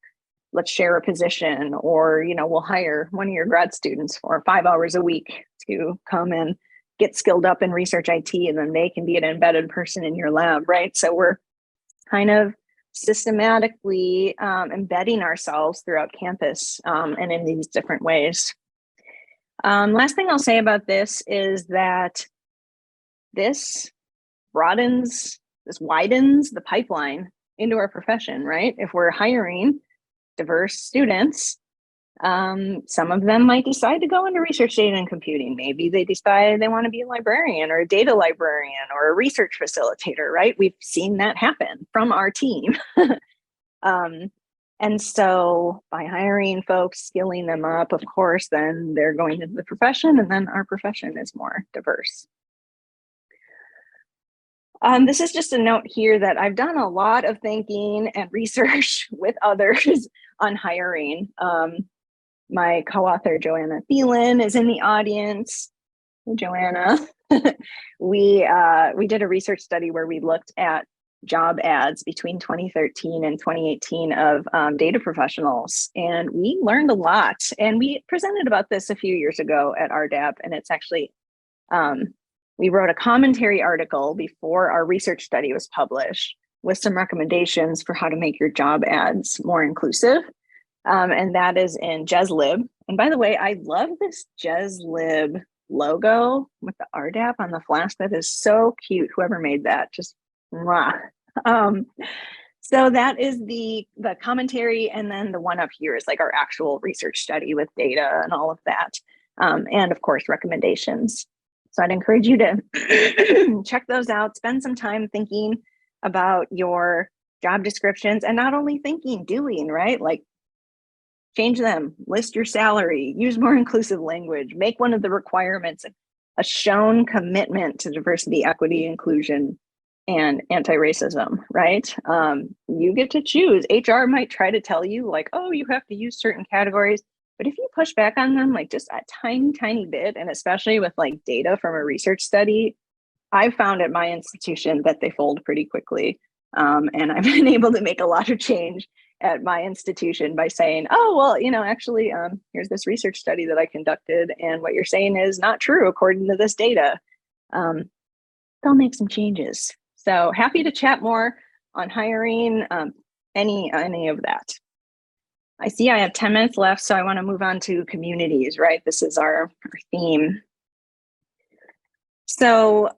let's share a position, or, we'll hire one of your grad students for 5 hours a week to come and get skilled up in research IT, and then they can be an embedded person in your lab, right? So we're kind of systematically embedding ourselves throughout campus and in these different ways. Last thing I'll say about this is that this widens the pipeline into our profession, right? If we're hiring diverse students, some of them might decide to go into research, data, and computing. Maybe they decide they want to be a librarian or a data librarian or a research facilitator, right? We've seen that happen from our team. And so by hiring folks, skilling them up, of course, then they're going into the profession, and then our profession is more diverse. This is just a note here that I've done a lot of thinking and research with others on hiring. My co-author, Joanna Thielen, is in the audience. Hey, Joanna. We did a research study where we looked at job ads between 2013 and 2018 of data professionals, and we learned a lot. And we presented about this a few years ago at RDAP, and it's actually we wrote a commentary article before our research study was published with some recommendations for how to make your job ads more inclusive. And that is in JezLib. And by the way, I love this JezLib logo with the RDAP on the flash. That is so cute. Whoever made that, just mwah. So that is the commentary, and then the one up here is like our actual research study with data and all of that, and of course recommendations. So I'd encourage you to check those out, spend some time thinking about your job descriptions, and not only thinking, doing, right? Like change them, list your salary, use more inclusive language, make one of the requirements a shown commitment to diversity, equity, inclusion, and anti-racism, right? You get to choose. HR might try to tell you like, oh, you have to use certain categories, but if you push back on them like just a tiny bit, and especially with like data from a research study, I've found at my institution that they fold pretty quickly. And I've been able to make a lot of change at my institution by saying, oh, well, actually, here's this research study that I conducted, and what you're saying is not true according to this data. They'll make some changes. So happy to chat more on hiring, any of that. I see I have 10 minutes left, so I want to move on to communities, right? This is our theme. So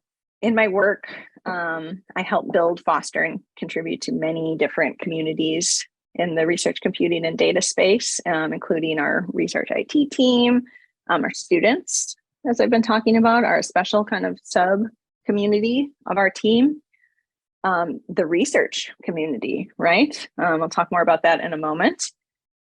in my work, I help build, foster, and contribute to many different communities in the research, computing, and data space, including our research IT team, our students, as I've been talking about, are a special kind of sub-community of our team. The research community, right? I'll talk more about that in a moment.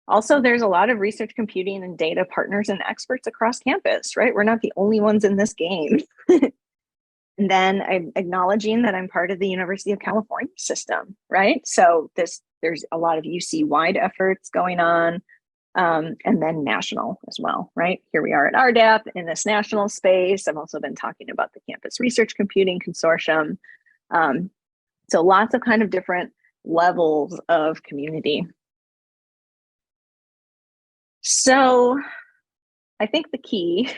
Also, there's a lot of research, computing, and data partners and experts across campus, right? We're not the only ones in this game. And then I'm acknowledging that I'm part of the University of California system, right? So there's a lot of UC-wide efforts going on, and then national as well, right? Here we are at RDAP in this national space. I've also been talking about the Campus Research Computing Consortium. So lots of kind of different levels of community. So I think the key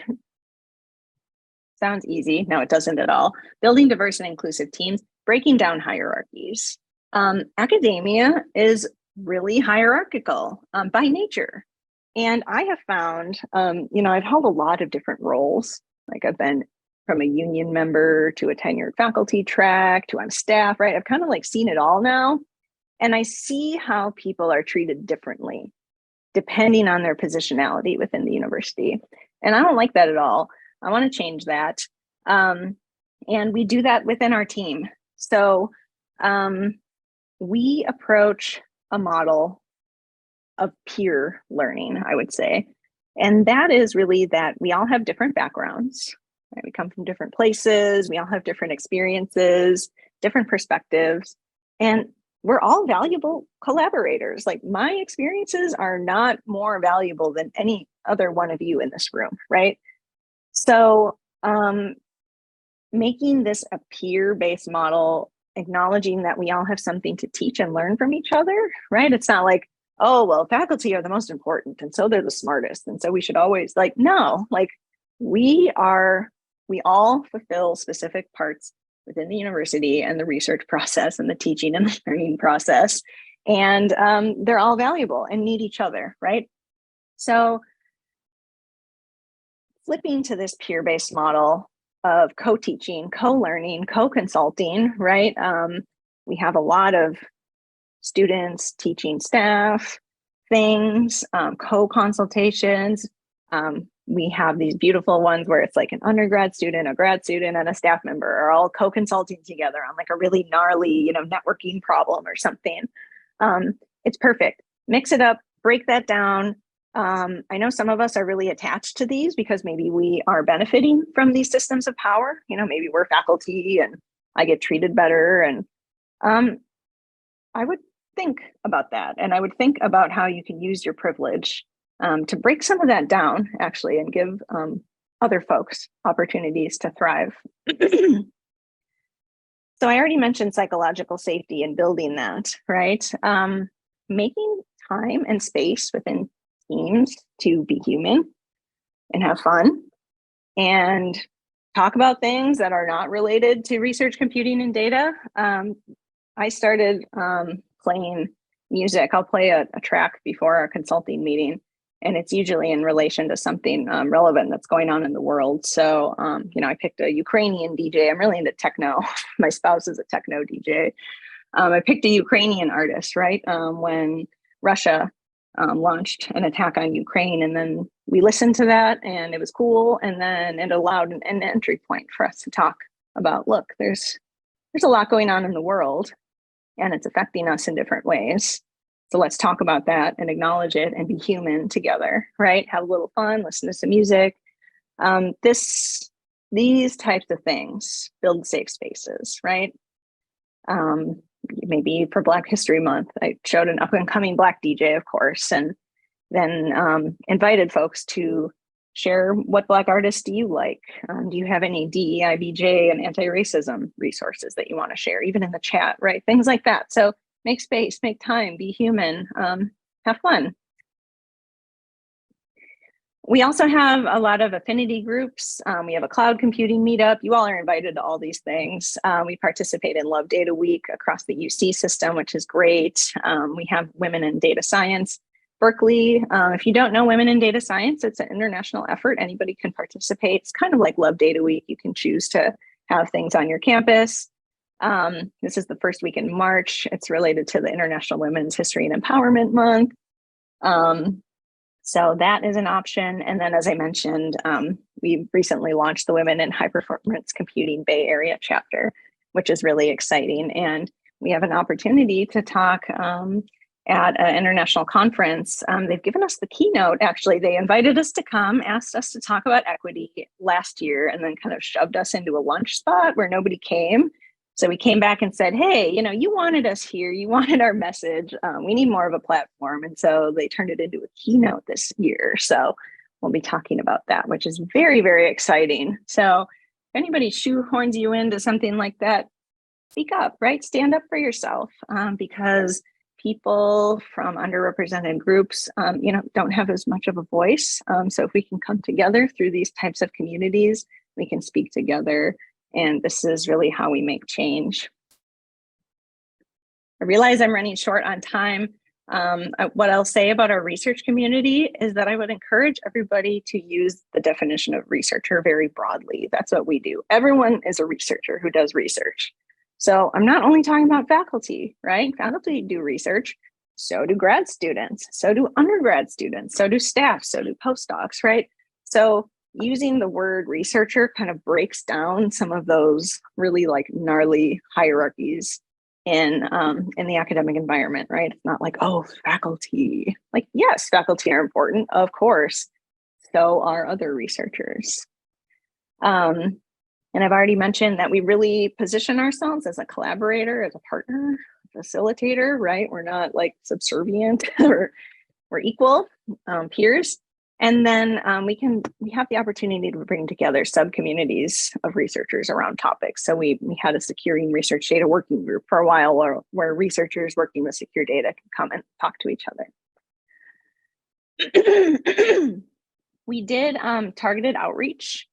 sounds easy. No, it doesn't at all. Building diverse and inclusive teams, breaking down hierarchies. Academia is really hierarchical by nature. And I have found, I've held a lot of different roles. Like I've been from a union member to a tenured faculty track to on staff, right? I've kind of like seen it all now. And I see how people are treated differently depending on their positionality within the university. And I don't like that at all. I want to change that. And we do that within our team. So we approach a model of peer learning, I would say. And that is really that we all have different backgrounds, right? We come from different places. We all have different experiences, different perspectives, and we're all valuable collaborators. Like my experiences are not more valuable than any other one of you in this room, right? So making this a peer-based model, acknowledging that we all have something to teach and learn from each other, right? It's not like, oh, well, faculty are the most important, and so they're the smartest, and so we should always, like, no, like we all fulfill specific parts within the university and the research process and the teaching and the learning process. And they're all valuable and need each other, right? So flipping to this peer-based model of co-teaching, co-learning, co-consulting, right? We have a lot of students, teaching staff, things, co-consultations. We have these beautiful ones where it's like an undergrad student, a grad student, and a staff member are all co-consulting together on like a really gnarly, networking problem or something. It's perfect. Mix it up, break that down. I know some of us are really attached to these because maybe we are benefiting from these systems of power. Maybe we're faculty and I get treated better. And I would think about that. And I would think about how you can use your privilege to break some of that down, actually, and give other folks opportunities to thrive. So I already mentioned psychological safety and building that, right? Making time and space within teams to be human and have fun and talk about things that are not related to research, computing, and data. I started playing music. I'll play a track before our consulting meeting, and it's usually in relation to something relevant that's going on in the world. So, I picked a Ukrainian DJ. I'm really into techno. My spouse is a techno DJ. I picked a Ukrainian artist, right? When Russia launched an attack on Ukraine, and then we listened to that and it was cool. And then it allowed an entry point for us to talk about, look, there's a lot going on in the world and it's affecting us in different ways. So let's talk about that and acknowledge it and be human together, right? Have a little fun, listen to some music. These types of things build safe spaces, right? Maybe for Black History Month, I showed an up and coming Black DJ, of course, and then invited folks to share what Black artists do you like? Do you have any DEI, BJ, and anti-racism resources that you want to share, even in the chat, right? Things like that. So make space, make time, be human, have fun. We also have a lot of affinity groups. We have a cloud computing meetup. You all are invited to all these things. We participate in Love Data Week across the UC system, which is great. We have Women in Data Science. Berkeley, if you don't know Women in Data Science, it's an international effort. Anybody can participate. It's kind of like Love Data Week. You can choose to have things on your campus. This is the first week in March. It's related to the International Women's History and Empowerment Month. So that is an option. And then, as I mentioned, we recently launched the Women in High Performance Computing Bay Area chapter, which is really exciting. And we have an opportunity to talk at an international conference. They've given us the keynote. Actually, they invited us to come, asked us to talk about equity last year, and then kind of shoved us into a lunch spot where nobody came. So we came back and said, hey, you wanted us here. You wanted our message. We need more of a platform. And so they turned it into a keynote this year. So we'll be talking about that, which is very, very exciting. So if anybody shoehorns you into something like that, speak up, right? Stand up for yourself, because people from underrepresented groups, don't have as much of a voice. So if we can come together through these types of communities, we can speak together. And this is really how we make change. I realize I'm running short on time. What I'll say about our research community is that I would encourage everybody to use the definition of researcher very broadly. That's what we do. Everyone is a researcher who does research. So I'm not only talking about faculty, right? Faculty do research, so do grad students, so do undergrad students, so do staff, so do postdocs, right? So using the word researcher kind of breaks down some of those really like gnarly hierarchies in the academic environment, right? It's not like, oh, faculty. Like, yes, faculty are important, of course. So are other researchers. And I've already mentioned that we really position ourselves as a collaborator, as a partner, facilitator, right? We're not like subservient, we're equal peers. And then we have the opportunity to bring together sub-communities of researchers around topics. So we had a securing research data working group for a while where researchers working with secure data can come and talk to each other. We did targeted outreach,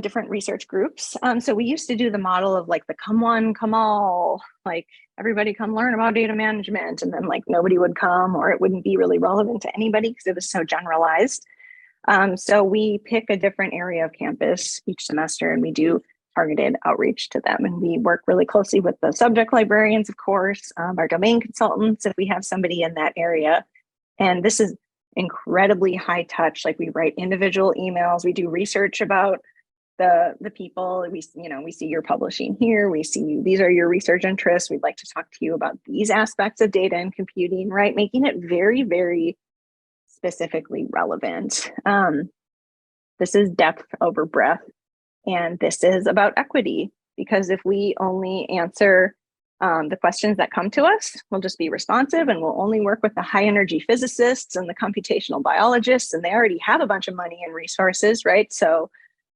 different research groups. So we used to do the model of like the come one, come all, like everybody come learn about data management, and then like nobody would come or it wouldn't be really relevant to anybody because it was so generalized. So we pick a different area of campus each semester and we do targeted outreach to them. And we work really closely with the subject librarians, of course, our domain consultants, if we have somebody in that area. And this is incredibly high touch. Like we write individual emails, we do research about the people. We see you're publishing here, we see these are your research interests, we'd like to talk to you about these aspects of data and computing, right? Making it very, very specifically relevant. This is depth over breadth, and this is about equity, because if we only answer the questions that come to us, we'll just be responsive and we'll only work with the high energy physicists and the computational biologists, and they already have a bunch of money and resources, right? So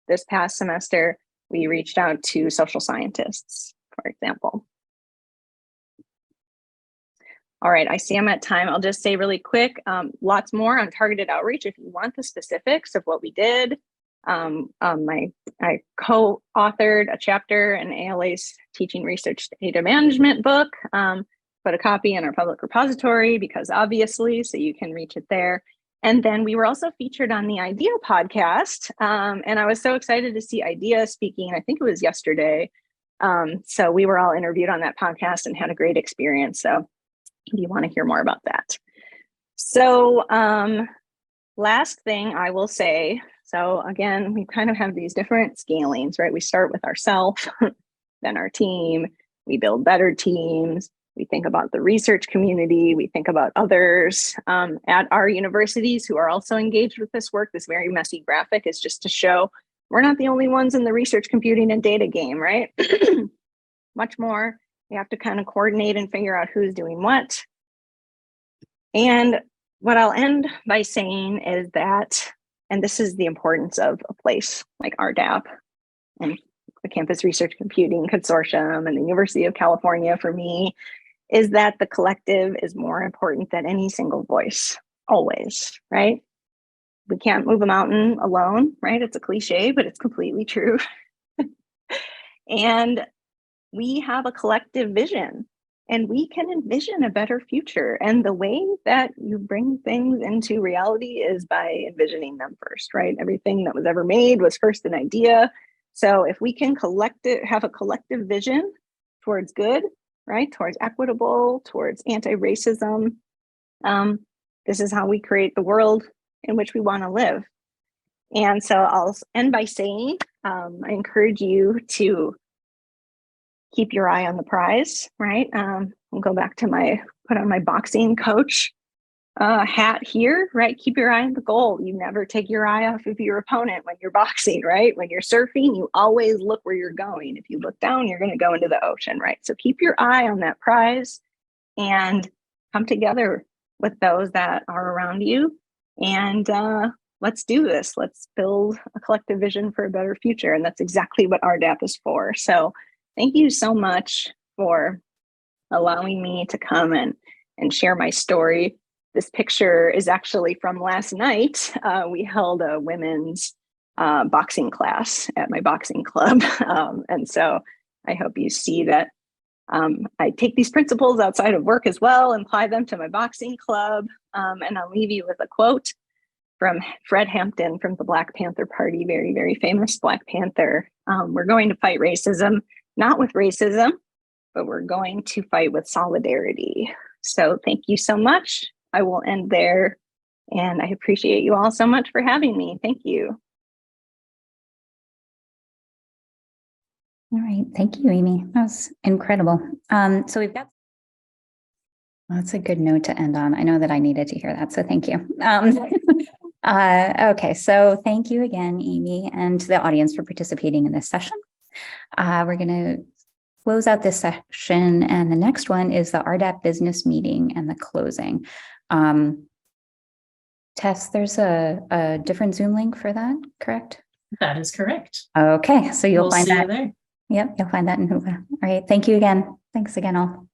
this past semester, we reached out to social scientists, for example. All right, I see I'm at time. I'll just say really quick, lots more on targeted outreach. If you want the specifics of what we did, I co-authored a chapter in ALA's Teaching Research Data Management book, put a copy in our public repository because obviously, so you can reach it there. And then we were also featured on the IDEA podcast. And I was so excited to see IDEA speaking, I think it was yesterday, So we were all interviewed on that podcast and had a great experience. So if you want to hear more about that. So last thing I will say, so again, we kind of have these different scalings, right? We start with ourselves, then our team, we build better teams, we think about the research community, we think about others at our universities who are also engaged with this work. This very messy graphic is just to show we're not the only ones in the research computing and data game, right? Much more. We have to kind of coordinate and figure out who's doing what. And what I'll end by saying is that, and this is the importance of a place like RDAP and the Campus Research Computing Consortium and the University of California for me, is that the collective is more important than any single voice, always, right? We can't move a mountain alone, right? It's a cliche, but it's completely true. And we have a collective vision and we can envision a better future. And the way that you bring things into reality is by envisioning them first, right? Everything that was ever made was first an idea. So if we can have a collective vision towards good, right? Towards equitable, towards anti-racism, this is how we create the world in which we want to live. And so I'll end by saying, I encourage you to keep your eye on the prize, right? I'll go back to put on my boxing coach hat here, right? Keep your eye on the goal. You never take your eye off of your opponent when you're boxing, right? When you're surfing, you always look where you're going. If you look down, you're going to go into the ocean, right? So keep your eye on that prize and come together with those that are around you. And let's do this. Let's build a collective vision for a better future. And that's exactly what RDAP is for. So thank you so much for allowing me to come and share my story. This picture is actually from last night. We held a women's boxing class at my boxing club. And so I hope you see that I take these principles outside of work as well and apply them to my boxing club. And I'll leave you with a quote from Fred Hampton from the Black Panther Party, very, very famous Black Panther. We're going to fight racism, not with racism, but we're going to fight with solidarity. So thank you so much. I will end there. And I appreciate you all so much for having me. Thank you. All right. Thank you, Amy. That was incredible. So we've got, well, that's a good note to end on. I know that I needed to hear that. So thank you. Okay. So thank you again, Amy, and to the audience for participating in this session. We're going to close out this session. And the next one is the RDAP business meeting and the closing. Tess, there's a different Zoom link for that, correct? That is correct. Okay. So you'll find see that you there. Yep, you'll find that in Hoova. All right. Thank you again. Thanks again, all.